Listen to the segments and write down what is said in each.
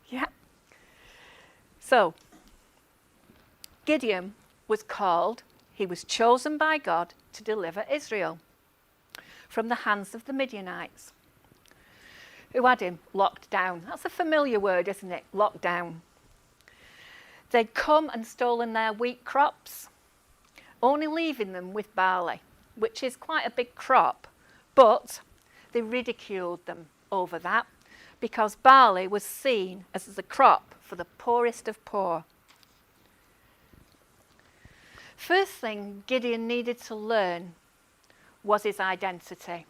Yeah. So, Gideon was called, he was chosen by God to deliver Israel from the hands of the Midianites, who had him locked down. That's a familiar word, isn't it? Locked down. They'd come and stolen their wheat crops, only leaving them with barley, which is quite a big crop, but they ridiculed them over that because barley was seen as the crop for the poorest of poor. First thing Gideon needed to learn was his identity.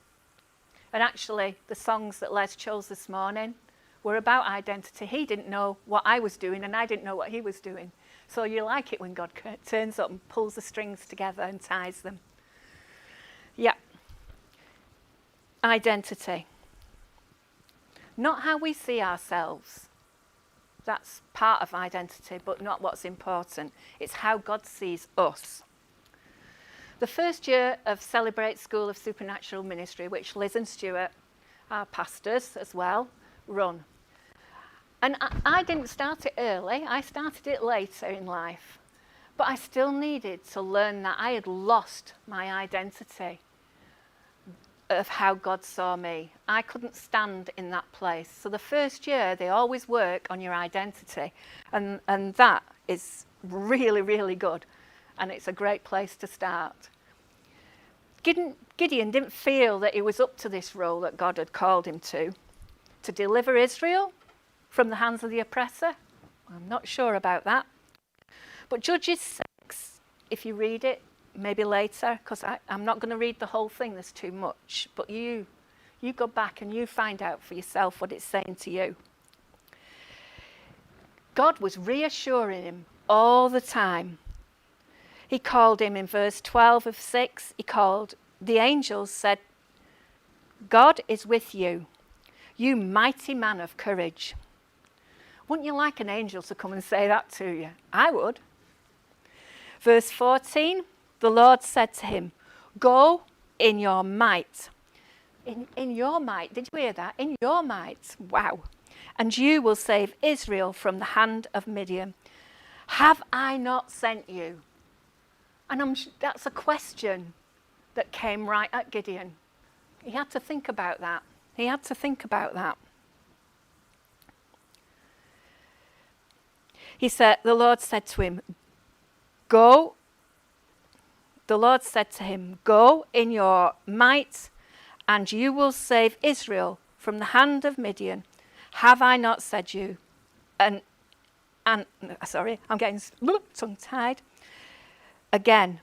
And actually, the songs that Les chose this morning were about identity. He didn't know what I was doing, and I didn't know what he was doing. So you like it when God turns up and pulls the strings together and ties them. Yeah. Identity. Not how we see ourselves. That's part of identity, but not what's important. It's how God sees us. The first year of Celebrate School of Supernatural Ministry, which Liz and Stuart, our pastors as well, run. And I didn't start it early, I started it later in life. But I still needed to learn that I had lost my identity of how God saw me. I couldn't stand in that place. So the first year, they always work on your identity. And that is really, really good. And it's a great place to start. Gideon didn't feel that he was up to this role that God had called him to deliver Israel from the hands of the oppressor. I'm not sure about that. But Judges 6, if you read it, maybe later, because I'm not going to read the whole thing, there's too much. But you go back and you find out for yourself what it's saying to you. God was reassuring him all the time. He called him in verse 12 of 6, the angels said, God is with you, you mighty man of courage. Wouldn't you like an angel to come and say that to you? I would. Verse 14, the Lord said to him, go in your might. In your might, did you hear that? In your might, wow. And you will save Israel from the hand of Midian. Have I not sent you? And that's a question that came right at Gideon. He had to think about that. He said, the Lord said to him, go in your might, and you will save Israel from the hand of Midian. Have I not said you? And sorry, I'm getting tongue-tied. Again,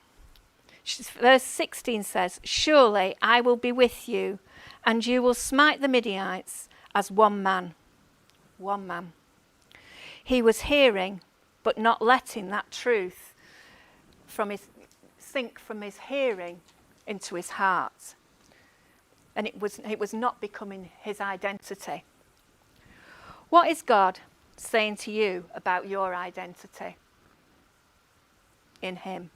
verse 16 says, surely I will be with you, and you will smite the Midianites as one man. One man. He was hearing, but not letting that truth sink from his hearing into his heart. And it was not becoming his identity. What is God saying to you about your identity in him?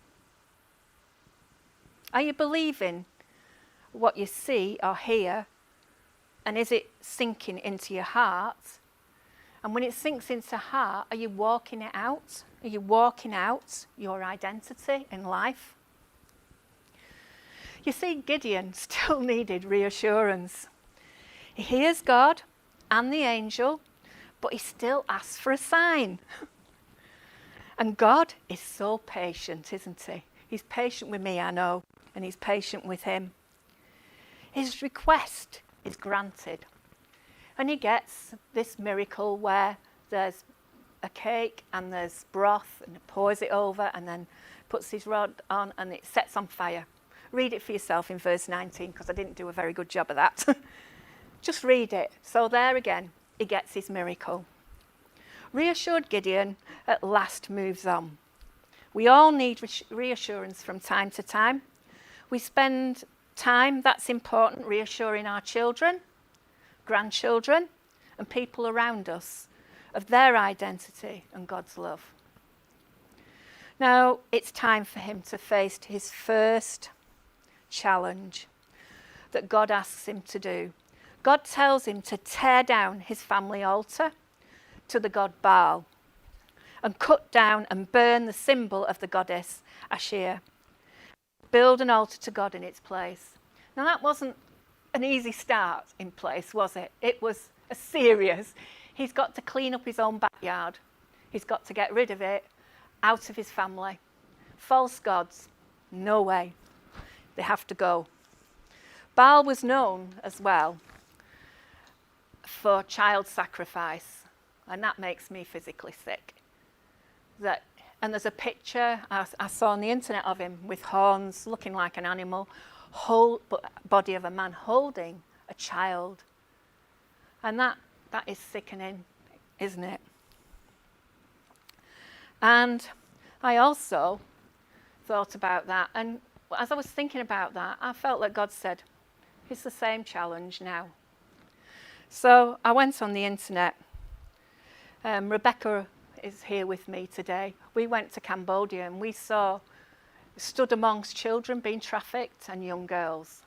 Are you believing what you see or hear, and is it sinking into your heart? And when it sinks into heart, are you walking it out? Are you walking out your identity in life? You see, Gideon still needed reassurance. He hears God and the angel, but he still asks for a sign. And God is so patient, isn't he? He's patient with me, I know, and he's patient with him. His request is granted. And he gets this miracle where there's a cake and there's broth, and he pours it over and then puts his rod on and it sets on fire. Read it for yourself in verse 19, because I didn't do a very good job of that. Just read it. So there again, he gets his miracle. Reassured Gideon at last moves on. We all need reassurance from time to time. We spend time, that's important, reassuring our children, grandchildren, and people around us of their identity and God's love. Now it's time for him to face his first challenge that God asks him to do. God tells him to tear down his family altar, to the god Baal and cut down and burn the symbol of the goddess Ashir. Build an altar to God in its place. Now that wasn't an easy start in place, was it? It was a serious. He's got to clean up his own backyard. He's got to get rid of it out of his family. False gods, no way. They have to go. Baal was known as well for child sacrifice, and that makes me physically sick. And there's a picture I saw on the internet of him with horns, looking like an animal, whole body of a man holding a child. And that is sickening, isn't it? And I also thought about that, and as I was thinking about that, I felt that God said, it's the same challenge now. So I went on the internet. Rebecca is here with me today. We went to Cambodia and we stood amongst children being trafficked and young girls.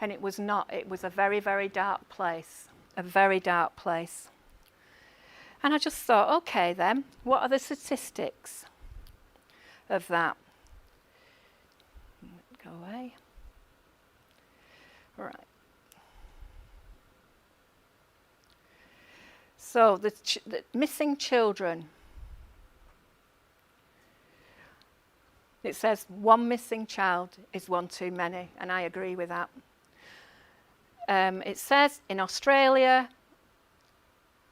And it was a very, very dark place, a very dark place. And I just thought, okay then, what are the statistics of that? Go away. Right. So the missing children. It says one missing child is one too many, and I agree with that. It says in Australia,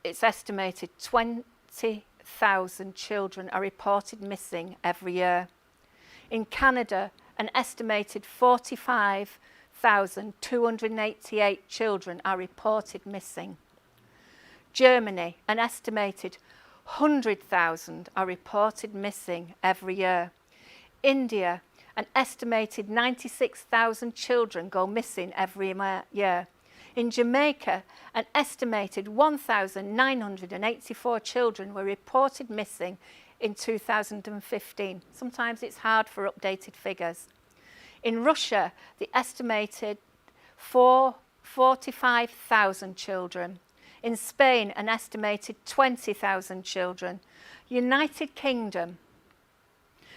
it's estimated 20,000 children are reported missing every year. In Canada, an estimated 45,288 children are reported missing. Germany, an estimated 100,000 are reported missing every year. India, an estimated 96,000 children go missing every year. In Jamaica, an estimated 1,984 children were reported missing in 2015. Sometimes it's hard for updated figures. In Russia, the estimated 45,000 children. In Spain, an estimated 20,000 children. United Kingdom,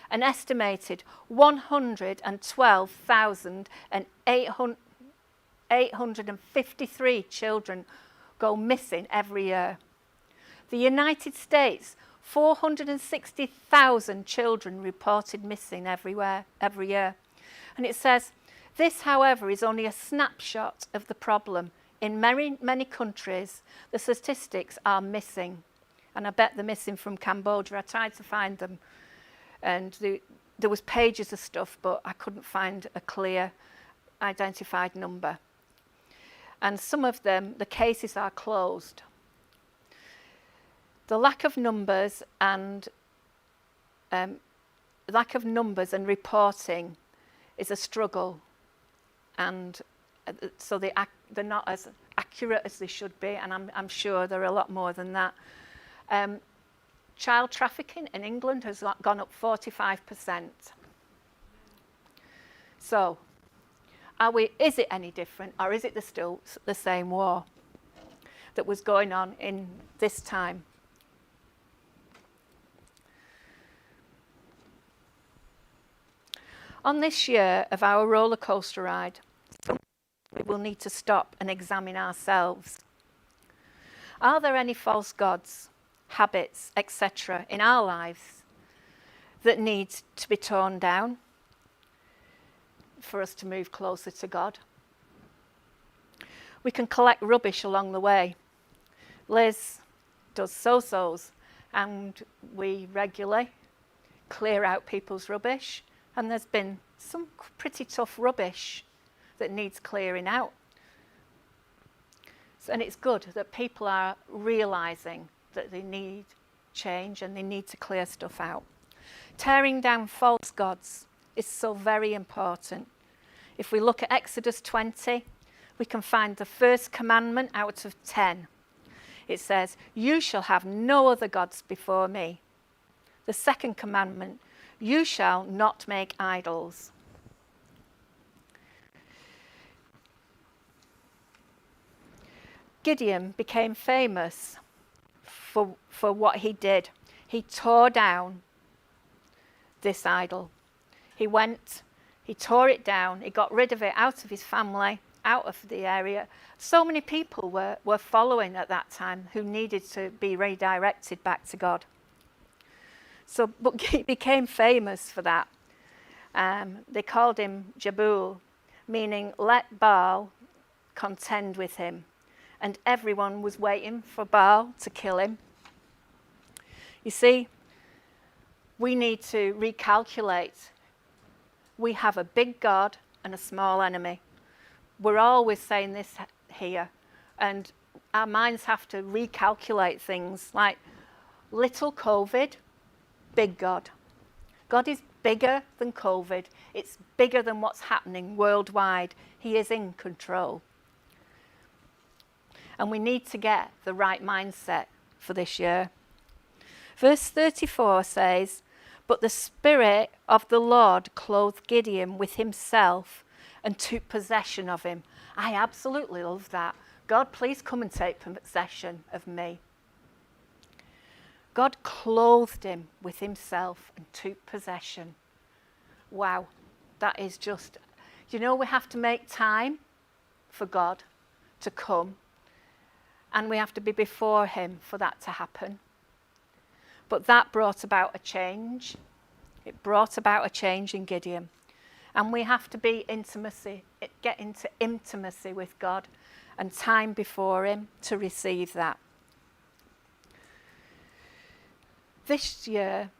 an estimated 112,853 children go missing every year. The United States, 460,000 children reported missing every year. And it says, this, however, is only a snapshot of the problem. In many countries, the statistics are missing. And I bet they're missing from Cambodia. I tried to find them. And there was pages of stuff, but I couldn't find a clear identified number. And some of them, the cases are closed. The lack of numbers and reporting is a struggle, and so they're not as accurate as they should be, and I'm sure there are a lot more than that. Child trafficking in England has gone up 45%. So, is it any different, or is it still the same war that was going on in this time? On this year of our roller coaster ride, we will need to stop and examine ourselves. Are there any false gods, habits, etc. in our lives that need to be torn down for us to move closer to God? We can collect rubbish along the way. Liz does so-sos, and we regularly clear out people's rubbish. And there's been some pretty tough rubbish that needs clearing out. And it's good that people are realising that they need change and they need to clear stuff out. Tearing down false gods is so very important. If we look at Exodus 20, we can find the first commandment out of 10. It says, "You shall have no other gods before me." The second commandment, "You shall not make idols." Gideon became famous for what he did. He tore down this idol. He went, he tore it down, he got rid of it out of his family, out of the area. So many people were following at that time who needed to be redirected back to God. But he became famous for that. They called him Jabul, meaning let Baal contend with him. And everyone was waiting for Baal to kill him. You see, we need to recalculate. We have a big God and a small enemy. We're always saying this here, and our minds have to recalculate things like little COVID, big God. God is bigger than COVID. It's bigger than what's happening worldwide. He is in control. And we need to get the right mindset for this year. Verse 34 says, "But the Spirit of the Lord clothed Gideon with himself and took possession of him." I absolutely love that. God, please come and take possession of me. God clothed him with himself and took possession. Wow, that is just, we have to make time for God to come, and we have to be before him for that to happen. But that brought about a change. It brought about a change in Gideon. And we have to get into intimacy with God and time before him to receive that. This year,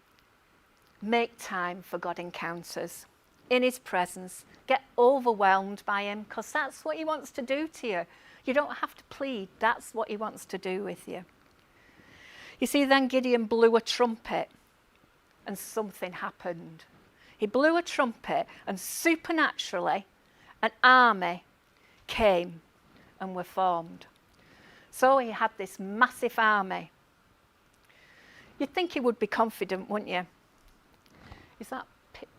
make time for God encounters in his presence. Get overwhelmed by him, because that's what he wants to do to you. You don't have to plead. That's what he wants to do with you. You see, then Gideon blew a trumpet and something happened. He blew a trumpet and supernaturally an army came and were formed. So he had this massive army. You'd think he would be confident, wouldn't you?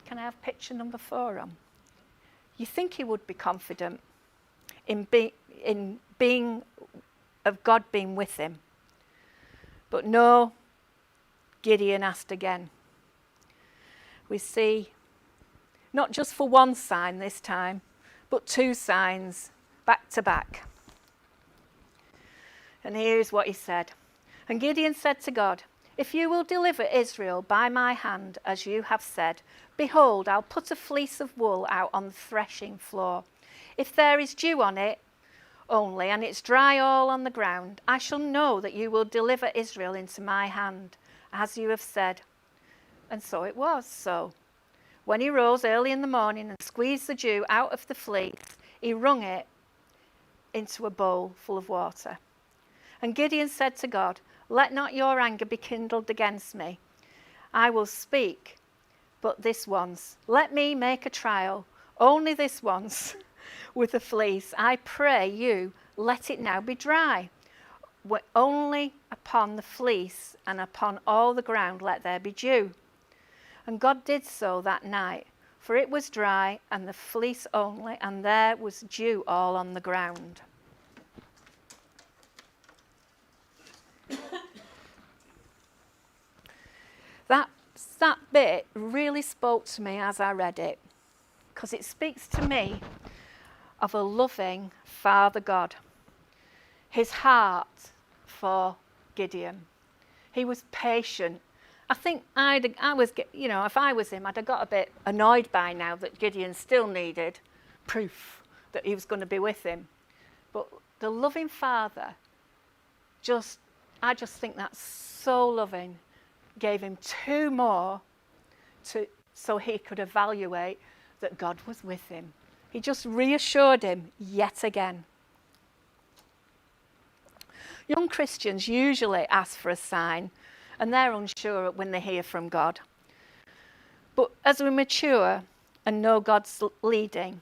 Can I have picture number 4 on? You think he would be confident in being of God being with him. But no, Gideon asked again. We see not just for one sign this time, but 2 signs back to back. And here's what he said. And Gideon said to God, "If you will deliver Israel by my hand, as you have said, behold, I'll put a fleece of wool out on the threshing floor. If there is dew on it only, and it's dry all on the ground, I shall know that you will deliver Israel into my hand, as you have said." And so it was so. When he rose early in the morning and squeezed the dew out of the fleece, he wrung it into a bowl full of water. And Gideon said to God, "Let not your anger be kindled against me. I will speak, but this once. Let me make a trial, only this once, with the fleece. I pray you, let it now be dry. Only upon the fleece and upon all the ground let there be dew." And God did so that night, for it was dry and the fleece only, and there was dew all on the ground. That bit really spoke to me as I read it, because it speaks to me of a loving Father God. His heart for Gideon. He was patient. I think if I was him, I'd have got a bit annoyed by now that Gideon still needed proof that he was going to be with him. But the loving Father, I just think that's so loving. Gave him 2 more so he could evaluate that God was with him. He just reassured him yet again. Young Christians usually ask for a sign, and they're unsure when they hear from God. But as we mature and know God's leading,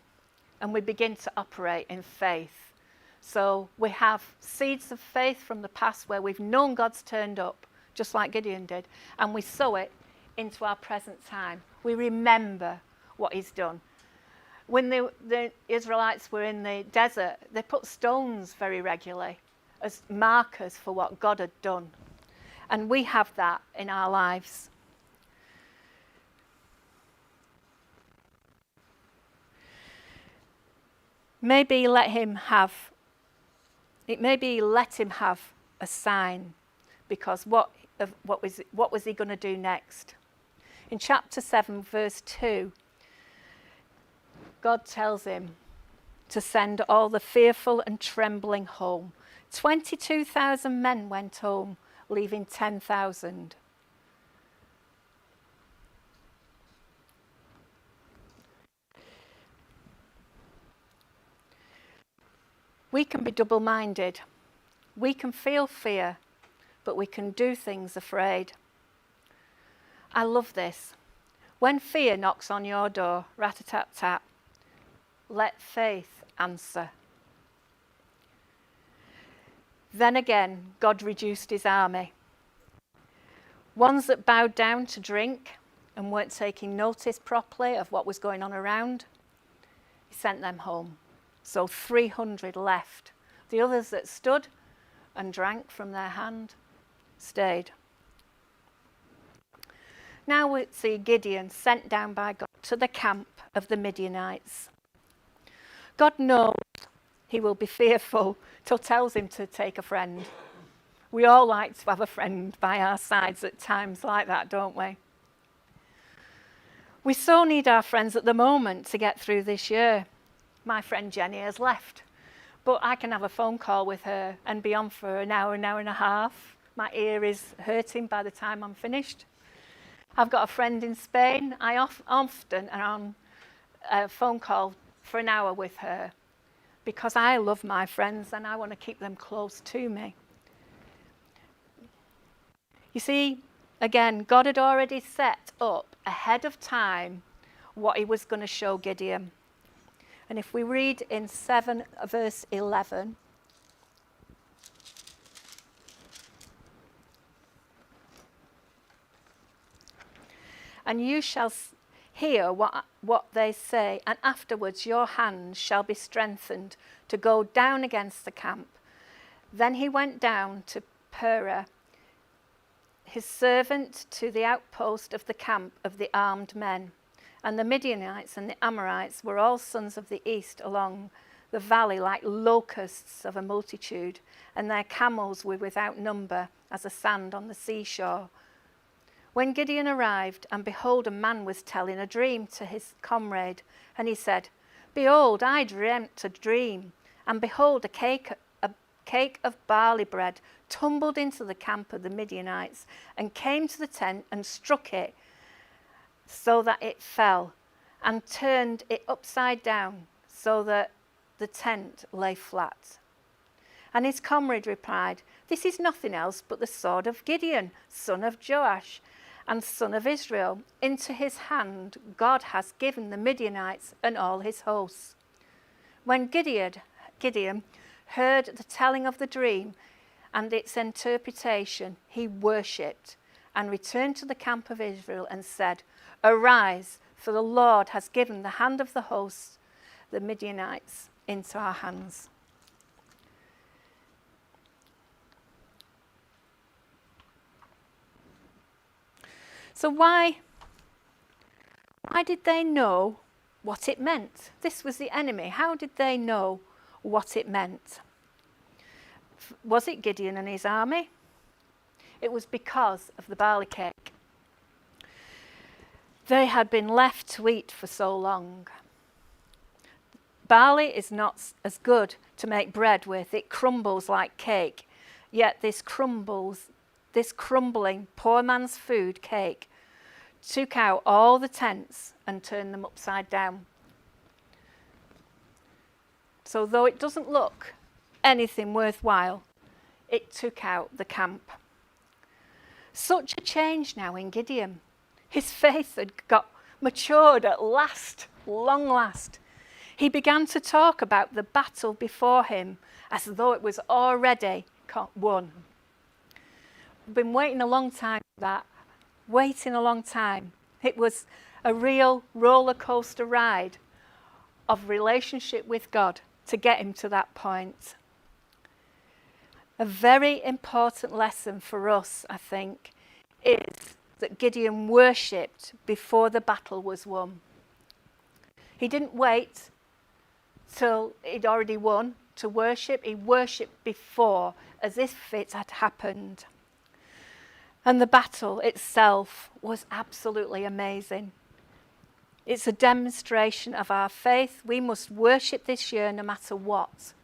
and we begin to operate in faith, so we have seeds of faith from the past where we've known God's turned up, just like Gideon did, and we sow it into our present time. We remember what he's done. When the Israelites were in the desert, they put stones very regularly as markers for what God had done. And we have that in our lives. Maybe let him have a sign, because what was he going to do next? In chapter 7, verse 2, God tells him to send all the fearful and trembling home. 22,000 men went home, leaving 10,000. We can be double-minded. We can feel fear, but we can do things afraid. I love this. When fear knocks on your door, rat-a-tat-tat, let faith answer. Then again, God reduced his army. Ones that bowed down to drink and weren't taking notice properly of what was going on around, he sent them home. So 300 left. The others that stood and drank from their hand stayed. Now we see Gideon sent down by God to the camp of the Midianites. God knows he will be fearful, so tells him to take a friend. We all like to have a friend by our sides at times like that, don't we? We so need our friends at the moment to get through this year. My friend Jenny has left, but I can have a phone call with her and be on for an hour and a half. My ear is hurting by the time I'm finished. I've got a friend in Spain. I often am on a phone call for an hour with her because I love my friends and I want to keep them close to me. You see, again, God had already set up ahead of time what he was going to show Gideon. And if we read in 7 verse 11, and you shall hear what they say, and afterwards your hands shall be strengthened to go down against the camp. Then he went down to Purah, his servant, to the outpost of the camp of the armed men. And the Midianites and the Amorites were all sons of the east along the valley like locusts of a multitude, and their camels were without number as the sand on the seashore. When Gideon arrived, and behold, a man was telling a dream to his comrade, and he said, Behold, I dreamt a dream, and behold, a cake of barley bread tumbled into the camp of the Midianites, and came to the tent and struck it, so that it fell, and turned it upside down, so that the tent lay flat. And his comrade replied, This is nothing else but the sword of Gideon, son of Joash, and son of Israel. Into his hand God has given the Midianites and all his hosts. When Gideon heard the telling of the dream and its interpretation, he worshipped and returned to the camp of Israel and said, Arise, for the Lord has given the hand of the hosts, the Midianites, into our hands. So why did they know what it meant? This was the enemy. How did they know what it meant? Was it Gideon and his army? It was because of the barley cake. They had been left to eat for so long. Barley is not as good to make bread with. It crumbles like cake. Yet this crumbling poor man's food cake took out all the tents and turned them upside down. So though it doesn't look anything worthwhile, it took out the camp. Such a change now in Gideon. His faith had got matured at last, long last. He began to talk about the battle before him as though it was already won. I've been waiting a long time for that. Waiting a long time. It was a real roller coaster ride of relationship with God to get him to that point. A very important lesson for us, I think, is that Gideon worshipped before the battle was won. He didn't wait till he'd already won to worship. He worshipped before, as if it had happened. And the battle itself was absolutely amazing. It's a demonstration of our faith. We must worship this year no matter what.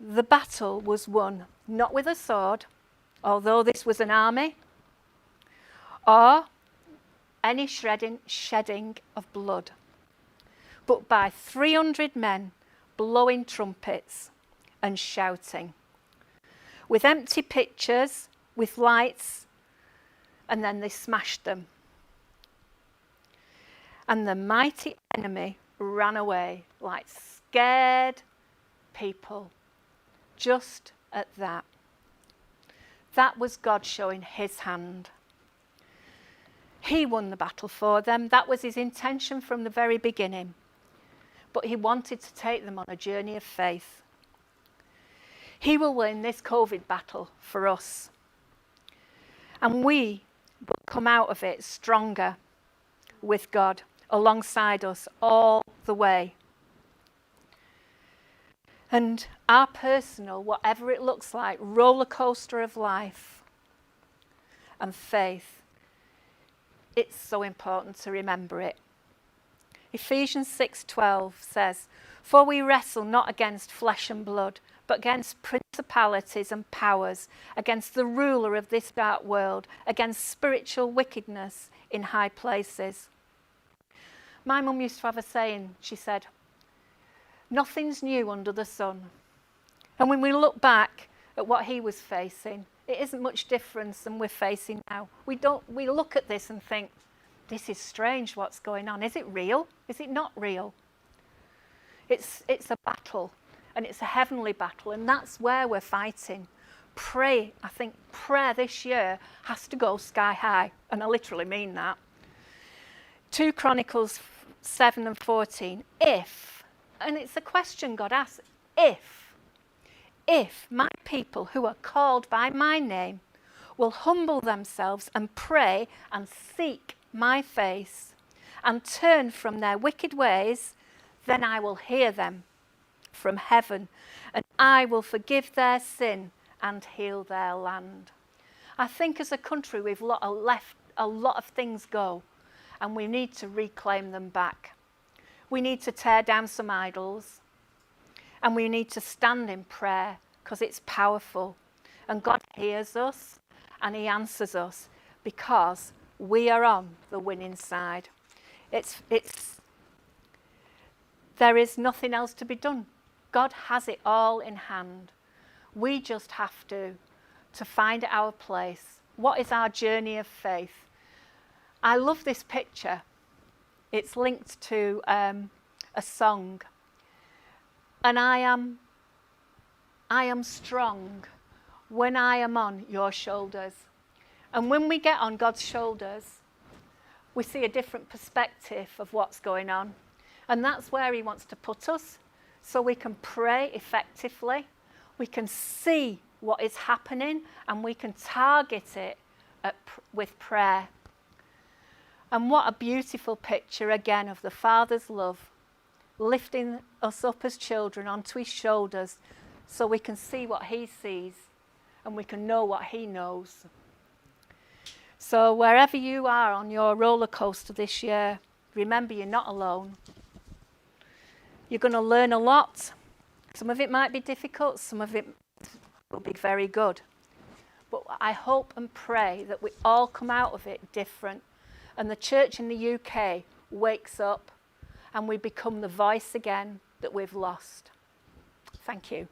The battle was won not with a sword, although this was an army, or any shedding of blood, but by 300 men blowing trumpets and shouting, with empty pitchers, with lights, and then they smashed them. And the mighty enemy ran away like scared people. Just at that. That was God showing his hand. He won the battle for them. That was his intention from the very beginning. But he wanted to take them on a journey of faith. He will win this COVID battle for us. And we will come out of it stronger with God alongside us all the way. And our personal, whatever it looks like, roller coaster of life and faith, it's so important to remember it. Ephesians 6:12 says, "For we wrestle not against flesh and blood, but against principalities and powers, against the ruler of this dark world, against spiritual wickedness in high places." My mum used to have a saying. She said, "Nothing's new under the sun." And when we look back at what he was facing, it isn't much difference than we're facing now. We look at this and think, this is strange, what's going on. Is it real? Is it not real? It's a battle, and it's a heavenly battle, and that's where we're fighting. Pray, I think prayer this year has to go sky high, and I literally mean that. 2 Chronicles 7 and 14, and it's a question God asks, if my people who are called by my name will humble themselves and pray and seek my face and turn from their wicked ways, then I will hear them from heaven and I will forgive their sin and heal their land. I think as a country we've let a lot of things go and we need to reclaim them back. We need to tear down some idols and we need to stand in prayer because it's powerful and God hears us and he answers us because we are on the winning side. There is nothing else to be done. God has it all in hand. We just have to find our place. What is our journey of faith? I love this picture. It's linked to a song. And I am strong when I am on your shoulders. And when we get on God's shoulders, we see a different perspective of what's going on. And that's where he wants to put us, so we can pray effectively. We can see what is happening and we can target it with prayer. And what a beautiful picture again of the Father's love, lifting us up as children onto his shoulders so we can see what he sees and we can know what he knows. So wherever you are on your roller coaster this year, remember you're not alone. You're going to learn a lot. Some of it might be difficult, some of it will be very good. But I hope and pray that we all come out of it different and the church in the UK wakes up and we become the voice again that we've lost. Thank you.